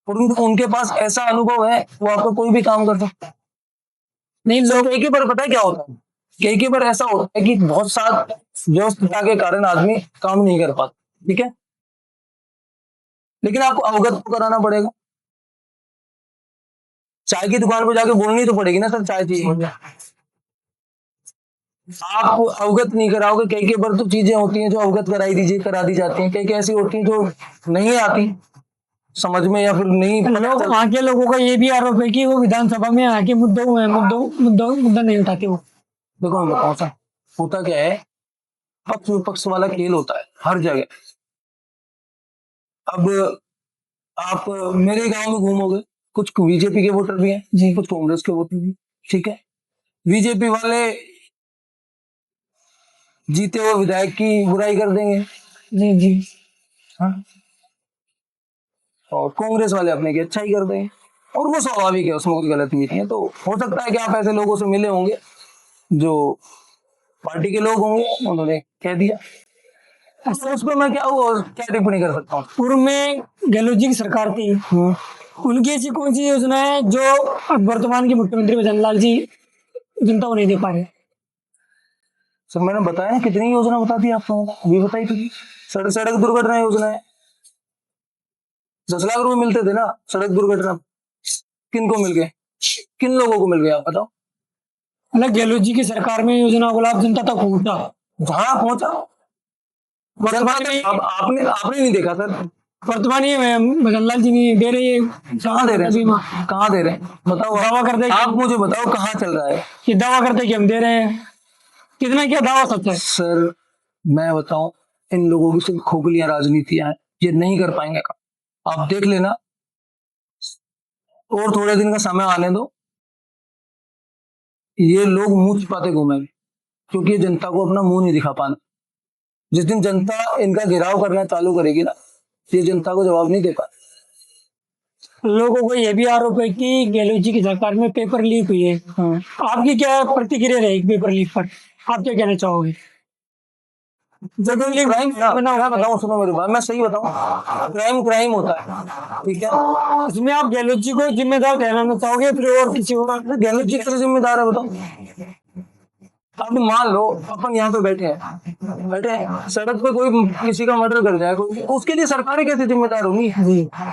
और उनके पास ऐसा अनुभव है, वो आपका कोई भी काम कर सकता है। नहीं, लोग एक ही बार पता है क्या होता है, कई कई बार ऐसा होता है कि बहुत साथ व्यवस्था के कारण आदमी काम नहीं कर पाता, ठीक है, लेकिन आपको अवगत तो कराना पड़ेगा। चाय की दुकान पर जाके बोलनी तो पड़ेगी ना, सर चाय चाहिए। आप अवगत नहीं कराओगे, कई कई बार तो चीजें होती हैं जो अवगत करा दी जाती हैं, कई कई ऐसी होती हैं जो नहीं आती समझ में, या फिर नहीं। लोग वहाँ के लोगों का ये भी आरोप है कि वो विधानसभा में आके मुद्दा नहीं उठाते वो। देखो मैं बताऊं सर, होता क्या है, पक्ष विपक्ष वाला खेल होता है हर जगह। अब आप मेरे गांव में घूमोगे, कुछ बीजेपी के वोटर भी हैं जी, कुछ कांग्रेस के वोटर भी, ठीक है। बीजेपी वाले जीते हुए विधायक की बुराई कर देंगे, जी जी। हाँ, और कांग्रेस वाले अपने की अच्छाई कर देंगे, और वो स्वाभाविक है, उसमें कुछ गलत नहीं है। तो हो सकता है कि आप ऐसे लोगों से मिले होंगे जो पार्टी के लोग होंगे, उन्होंने कह दिया, उस पर मैं क्या टिप्पणी कर सकता हूँ। पूर्व में गहलोत जी की सरकार थी, उनकी ऐसी कौन सी योजना है जो वर्तमान के मुख्यमंत्री भजन लाल जी जनता को नहीं दे पा रहे? सर मैंने बताया ना, कितनी योजना बता दी आपको, अभी बताई थी। सड़क दुर्घटना योजना है, 10 लाख रुपए मिलते थे ना सड़क दुर्घटना, किन को मिल गए, किन लोगों को मिल गए, आप बताओ। मतलब गहलोत जी की सरकार में योजना का लाभ जनता तक पहुंचा, जहां पहुंचा वर्तमान में अब आपने आपने नहीं देखा सर, वर्तमान ये भजन लाल जी नहीं दे रहे, कहाँ दे रहे हैं, कहाँ दे रहे हैं, बताओ। दावा करते आप मुझे बताओ कहाँ चल रहा है कि दावा करते कि हम दे रहे हैं, कितना क्या दावा सच है? सर मैं बताऊं, इन लोगों की सिर्फ खोखलियां राजनीतियां हैं, ये नहीं कर पाएंगे काम। आप देख लेना, और थोड़े दिन का समय आने दो, ये लोग मुंह छिपाते घूमेंगे, क्योंकि ये जनता को अपना मुंह नहीं दिखा पाना। जिस दिन जनता इनका घेराव करना चालू करेगी ना, ये जनता को जवाब नहीं दे पा। लोगों को यह भी आरोप है कि गहलोत जी की सरकार में पेपर लीक हुई है। आपकी क्या प्रतिक्रिया रहेगी पेपर लीक पर? आप क्या कहना चाहोगे? बताऊं, सुनो मेरी बात, मैं सही बताऊं, क्राइम होता है, ठीक है। उसमें आप गहलोत जी को जिम्मेदार ठहराना चाहोगे फिर और किसी और? गहलोत जी किस जिम्मेदार है बताओ। अब मान लो अपन यहाँ पे बैठे हैं, सड़क पे कोई किसी का मर्डर कर जाए कोई, उसके लिए सरकारें कैसे जिम्मेदार होंगी?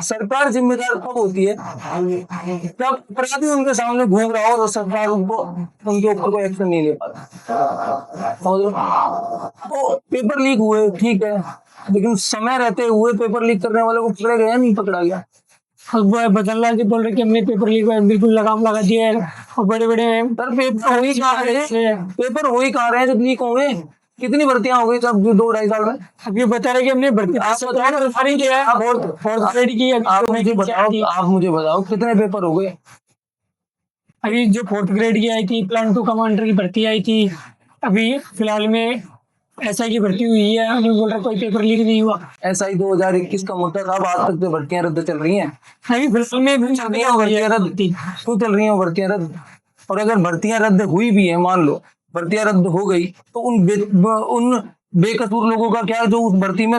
सरकार जिम्मेदार कब होती है जब अपराधी उनके सामने घूम रहा हो, तो सरकार उनके ऊपर कोई एक्शन नहीं ले पाता, समझ लो। तो पेपर लीक हुए ठीक है, लेकिन समय रहते हुए पेपर लीक करने वाले को पकड़ा गया नहीं पकड़ा गया? अब वो बदनलाल जी बोल रहे कि हमने पेपर लीक पर बिल्कुल लगाम लगा दिया है और बड़े बड़े सर पेपर हो ही कहाँ रहे हैं, पेपर हो ही कहाँ रहे हैं जब लीक होंगे? कितनी भर्तियां हो गई सब 2-2.5 साल में? अब ये बता रहे कि हमने भर्ती आप बताओ, सारी किया है फोर्थ ग्रेड की अभी आप जो मुझे वैकेंसी बताओ, आई थी। आप मुझे बताओ कितने पेपर हो गए? अभी जो फोर्थ ग्रेड की आई थी, प्लान 2 कमांडर की भर्ती आई थी, अभी फिलहाल में एसआई की भर्ती हुई है। अभी बोल रहे कोई पेपर लीक नहीं हुआ। SI 2021 का मुद्दा था, अब आज तक तो भर्तियां रद्द चल रही हैं। अभी फिलहाल में भी चल रही है भर्तियां रद्द भर्ती। क्यों चल रही हैं भर्तियां रद्द? और अगर भर्तियां रद्द हुई भी है, मान लो भर्तियां रद्द हो गई, तो उन बेकसूर लोगों का क्या जो उस भर्ती में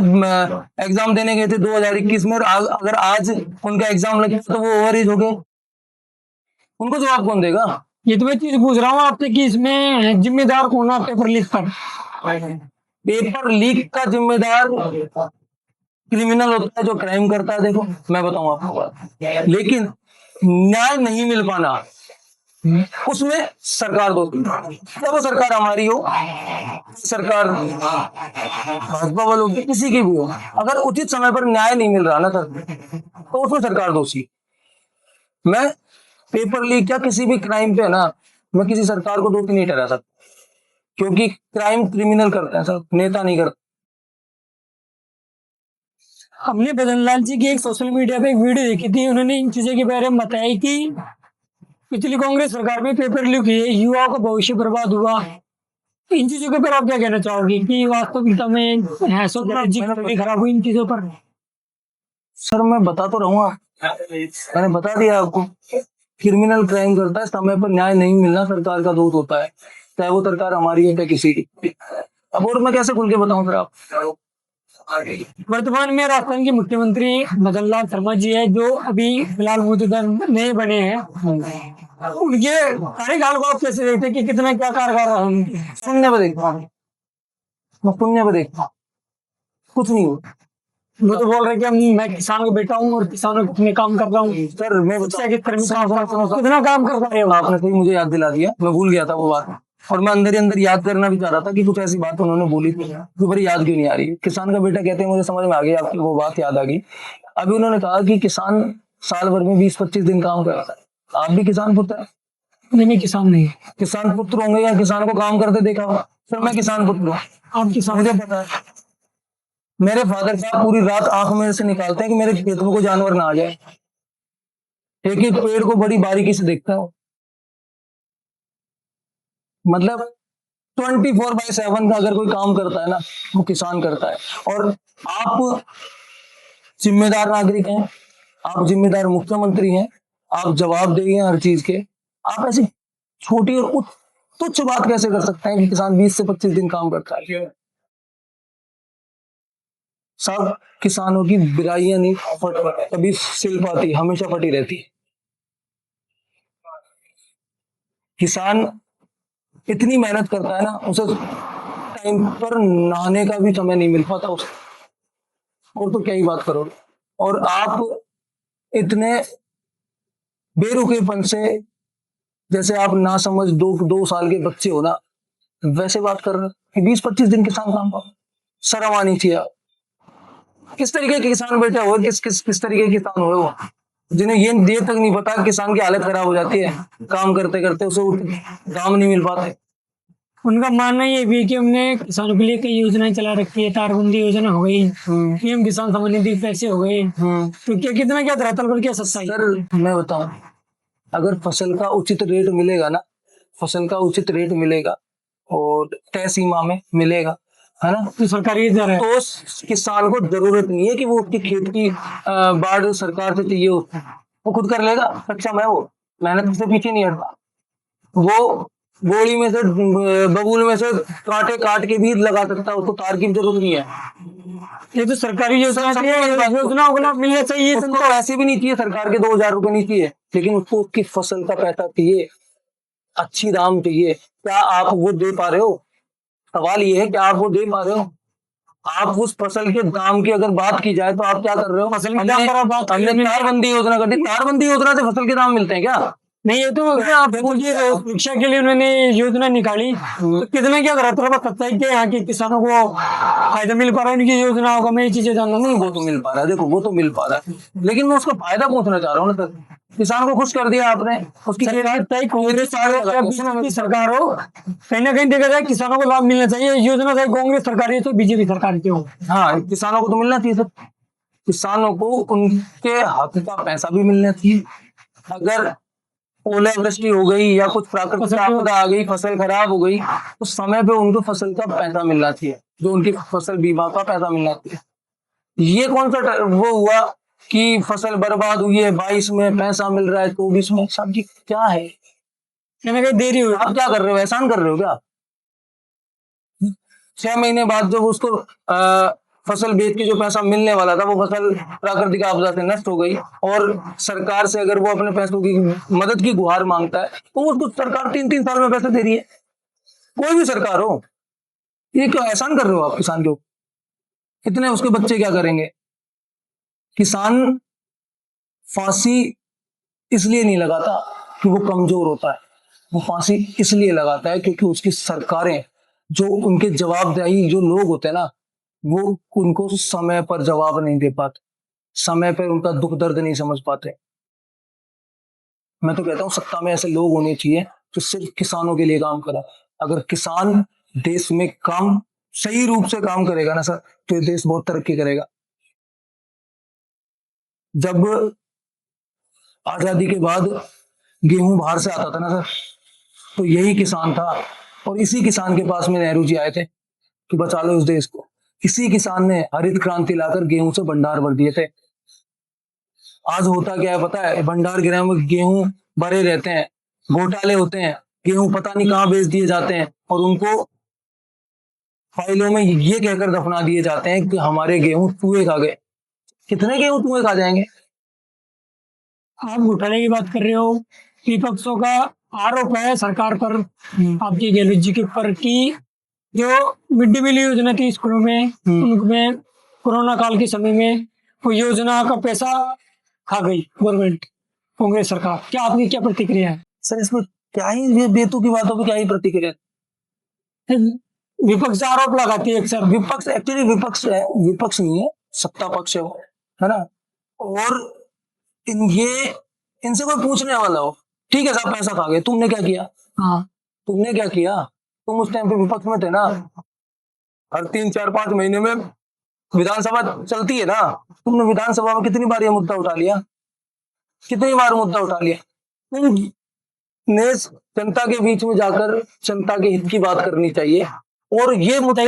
एग्जाम देने गए थे 2021 में, और अगर आज उनका एग्जाम लगे तो वो ओवरएज हो गए, उनको जवाब कौन देगा? ये तो मैं चीज पूछ रहा हूँ आपसे कि इसमें जिम्मेदार कौन है पेपर लीक पर? पेपर लीक का जिम्मेदार क्रिमिनल होता है जो क्राइम करता है। देखो मैं बताऊं आपको बात, लेकिन न्याय नहीं मिल पाना उसमें सरकार दोषी। चाहे वो सरकार हमारी हो, सरकार भाजपा वालों की, किसी की भी हो, अगर उचित समय पर न्याय नहीं मिल रहा ना सर, तो उसमें सरकार दोषी। मैं पेपर लीक या किसी भी क्राइम पे ना, मैं किसी सरकार को दोषी नहीं ठहरा सकता, क्योंकि क्राइम क्रिमिनल करते हैं सर, नेता नहीं करते। हमने बदनलाल जी की एक सोशल मीडिया पे एक वीडियो देखी थी, उन्होंने इन चीजों के बारे में बताया कि पिछली कांग्रेस सरकार में पेपर लीक हुए, युवाओं का भविष्य बर्बाद हुआ। इन चीजों के ऊपर आप क्या कहना चाहोगे कि वास्तविकता में भी खराब हुई इन चीजों पर? सर मैं बता तो रहूंगा, मैंने बता दिया आपको, क्रिमिनल क्राइम करता है, समय पर न्याय नहीं मिलना सरकार का दोष होता है, चाहे वो सरकार हमारी है चाहे किसी की। अब और मैं कैसे खुल के बताऊं फिर आप? वर्तमान में राजस्थान के मुख्यमंत्री मदनलाल शर्मा जी है, जो अभी फिलहाल मौजूदा नए बने हैं। उनके कार्यकाल को आप कैसे देखते हैं कि कितना क्या कारगर रहा उनके? सुनने पर देखता हूँ, मैं सुनने पर देखता हूँ, कुछ नहीं हुआ। वो तो बोल रहे कि मैं किसान का बेटा हूँ और किसानों के लिए काम कर रहा हूँ। सर मैं कितना काम कर रहे हो आप? आपने तो मुझे याद दिला दिया, मैं भूल गया था वो बात, और मैं अंदर ही अंदर याद करना भी चाह रहा था कि कुछ ऐसी बात उन्होंने बोली थी जो बड़ी याद क्यों नहीं आ रही। किसान का बेटा कहते हैं, मुझे समझ में आ गई, आपकी वो बात याद आ गई। अभी उन्होंने कहा कि किसान साल भर में 20-25 दिन काम करता है। आप भी किसान पुत्र है? नहीं, किसान नहीं। किसान पुत्र होंगे या किसान को काम करते देखा होगा? सर मैं किसान पुत्र हूँ, आप किसान? मुझे पता है। मेरे फादर साहब पूरी रात आंख में से निकालते हैं कि मेरे खेत में कोई जानवर ना आ जाए, एक एक पेड़ को बड़ी बारीकी से देखता है, मतलब 24/7 का अगर कोई काम करता है ना, वो किसान करता है। और आप जिम्मेदार नागरिक हैं, आप जिम्मेदार मुख्यमंत्री हैं, आप जवाबदेही हैं हर चीज के। आप ऐसी छोटी और तुच्छ बात कैसे कर सकते हैं कि किसान 20 से 25 दिन काम करता है? सब किसानों की बिराइयां नहीं कभी सिल पाती, हमेशा फटी रहती है। किसान इतनी मेहनत करता है ना, उसे टाइम पर नहाने का भी समय नहीं मिल पाता उसे, और तो क्या ही बात करोगे। और आप इतने बेरुखेपन से, जैसे आप ना समझ 2 साल के बच्चे हो ना, वैसे बात कर रहे हो 20-25 दिन किसान काम पाओ, शर्म आनी चाहिए। किस तरीके के किसान बेटा हो, किस तरीके के किसान हो वो, जिन्हें ये तक नहीं पता किसान की हालत खराब हो जाती है काम करते करते, उसे दाम नहीं मिल पाते। उनका मानना ये भी है कि हमने किसानों के लिए कई योजनाएं चला रखी है, तारबंदी योजना हो गई, पीएम किसान सम्मान निधि पैसे हो गए, तो क्या कितना क्या धरातल पर क्या सच्चाई? सर मैं बताऊं, अगर फसल का उचित रेट मिलेगा ना, फसल का उचित रेट मिलेगा और तय सीमा में मिलेगा, है ना, तो सरकारी दर है, तो किसान को जरूरत नहीं है कि वो उसकी खेत की बाढ़ सरकार से चाहिए, वो खुद कर लेगा, सक्षम है, वो मेहनत से पीछे नहीं हटता। वो गोली में से बबूल में से कांटे काट के भी लगा सकता है, उसको तार की जरूरत नहीं है। ये तो सरकारी योजना मिलना चाहिए, उसको ऐसे भी नहीं चाहिए सरकार के 2,000 रुपए नहीं चाहिए, लेकिन उसको उसकी फसल का पैसा चाहिए, अच्छी दाम चाहिए। क्या आप वो दे पा रहे हो? सवाल ये है कि आप वो दे पा रहे हो? आप उस फसल के दाम की अगर बात की जाए तो आप क्या कर रहे हो? फसल के दाम पर बात, हमने तारबंदी योजना कर दी, तारबंदी योजना से फसल के दाम मिलते हैं क्या? नहीं, ये तो मुझे शिक्षा के लिए उन्होंने योजना निकाली, तो कितना क्या करा, थोड़ा बहुत पता है कि यहाँ के किसानों को फायदा मिल पा रहा है उनकी योजनाओं का, मैं ये चीजें जानना नहीं, वो तो मिल पा रहा है, देखो वो तो मिल पा रहा है, लेकिन मैं उसका फायदा पहुंचना चाह रहा हूँ ना सर। किसान को खुश कर दिया आपने, उसकी सरकार, चाहे कांग्रेस हो या बीजेपी की सरकार हो, कहीं ना कहीं देखा जाए किसानों को लाभ मिलना चाहिए। योजना चाहे कांग्रेस सरकार है तो बीजेपी सरकार की हो। हाँ, किसानों को तो मिलना चाहिए सर। किसानों को उनके हक का पैसा भी मिलना चाहिए। अगर ओलावृष्टि हो गई या कुछ प्राकृतिक आपदा आ गई, फसल खराब हो गई, तो समय पे उनको फसल का पैसा मिलना चाहिए, जो उनकी फसल बीमा का पैसा मिलना चाहिए। ये कौन सा वो हुआ कि फसल बर्बाद हुई है 22 में, पैसा मिल रहा है 24 में? साहब जी क्या है, कहीं ना कहीं देरी हुई। आप क्या कर रहे हो, एहसान कर रहे हो क्या? 6 महीने बाद जब उसको फसल बेच के जो पैसा मिलने वाला था, वो फसल प्राकृतिक आपदा से नष्ट हो गई, और सरकार से अगर वो अपने पैसों की मदद की गुहार मांगता है तो उसको सरकार 3-3 साल में पैसे दे रही है। कोई भी सरकार हो, ये क्यों एहसान कर रहे हो आप किसान के ऊपर? इतने उसके बच्चे क्या करेंगे? किसान फांसी इसलिए नहीं लगाता कि वो कमजोर होता है, वो फांसी इसलिए लगाता है क्योंकि उसकी सरकारें, जो उनके जवाबदेही जो लोग होते हैं ना, वो उनको समय पर जवाब नहीं दे पाते, समय पर उनका दुख दर्द नहीं समझ पाते। मैं तो कहता हूँ सत्ता में ऐसे लोग होने चाहिए जो सिर्फ किसानों के लिए काम करा। अगर किसान देश में काम सही रूप से काम करेगा ना सर, तो ये देश बहुत तरक्की करेगा। जब आजादी के बाद गेहूं बाहर से आता था ना सर, तो यही किसान था, और इसी किसान के पास में नेहरू जी आए थे कि बचा लो इस देश को। इसी किसान ने हरित क्रांति लाकर गेहूं से भंडार भर दिए थे। आज होता क्या है पता है? भंडार गृह में गेहूं भरे रहते हैं, घोटाले होते हैं, गेहूं पता नहीं कहां बेच दिए जाते हैं, और उनको फाइलों में ये कहकर दफना दिए जाते हैं कि हमारे गेहूं चूहे खा गए। कितने गेहूं चूहे खा जाएंगे? आप घोटाले की बात कर रहे हो, विपक्षों का आरोप है सरकार पर, आपकी गहलोत जी के ऊपर, कि जो मिड डे मील योजना थी स्कूलों में, उनमें कोरोना काल के समय में वो योजना का पैसा खा गई गवर्नमेंट, कांग्रेस सरकार। क्या आपकी क्या प्रतिक्रिया है? सर इसमें क्या ही ये बेतुकी बातों पर क्या ही प्रतिक्रिया? विपक्ष आरोप लगाती है अक्सर। विपक्ष एक्चुअली विपक्ष है, विपक्ष नहीं है, सत्ता पक्ष है वो, है ना? और ये इनसे कोई पूछने वाला हो, ठीक है साहब पैसा खा गए, तुमने क्या किया? हाँ, तुमने क्या किया? तुम उस टाइम पे विपक्ष में थे ना। हर 3-4-5 महीने में विधानसभा चलती है ना, तुमने विधानसभा में कितनी बार ये मुद्दा उठा लिया? कितनी बार मुद्दा उठा लिया? तुमने जनता के बीच में जाकर जनता के हित की बात करनी चाहिए, और ये मुद्दे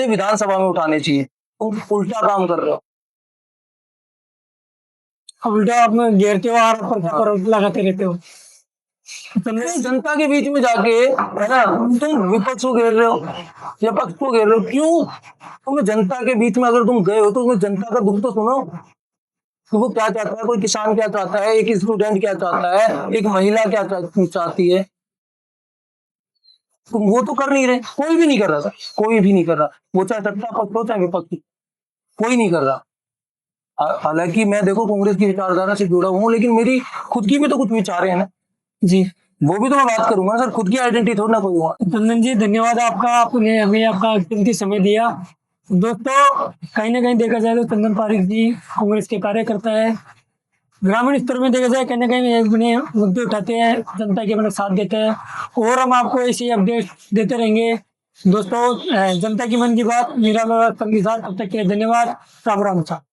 विधानसभा में उठाने चाहिए। तुम उल्टा काम कर रहे हो। अब उल्टा आप घेरते हो और लगाते रहते हो। जनता के बीच में जाके, है ना, तुम विपक्ष को घेर रहे हो या पक्ष को घेर रहे हो, क्यों? तुम्हें जनता के बीच में अगर तुम गए हो तो तुम्हें जनता का दुख तो सुनो कि वो क्या चाहता है, कोई किसान क्या चाहता है, एक स्टूडेंट क्या चाहता है, एक महिला क्या चाहती है। तुम वो तो कर नहीं रहे, कोई भी नहीं कर रहा था, कोई भी नहीं कर रहा, वो चाहे सत्ता पक्ष हो चाहे विपक्ष, कोई नहीं कर रहा। हालांकि मैं देखो कांग्रेस की विचारधारा से जुड़ा हूँ, लेकिन मेरी खुद की भी तो कुछ विचार है ना जी, वो भी तो मैं बात करूंगा सर। खुद की आइडेंटिटी थोड़ा ना कोई हुआ। चंदन जी धन्यवाद आपका, आपने हमें आपका कीमती समय दिया। दोस्तों कहीं ना कहीं देखा जाए तो चंदन पारिक जी कांग्रेस के कार्यकर्ता है। ग्रामीण स्तर में देखा जाए कहीं ना कहीं अपने मुद्दे उठाते हैं, जनता के अपने साथ देते हैं, और हम आपको ऐसे अपडेट देते रहेंगे। दोस्तों जनता की मन की बात, मेरा संगी साथ, तब तक के लिए धन्यवाद। राम राम साहब।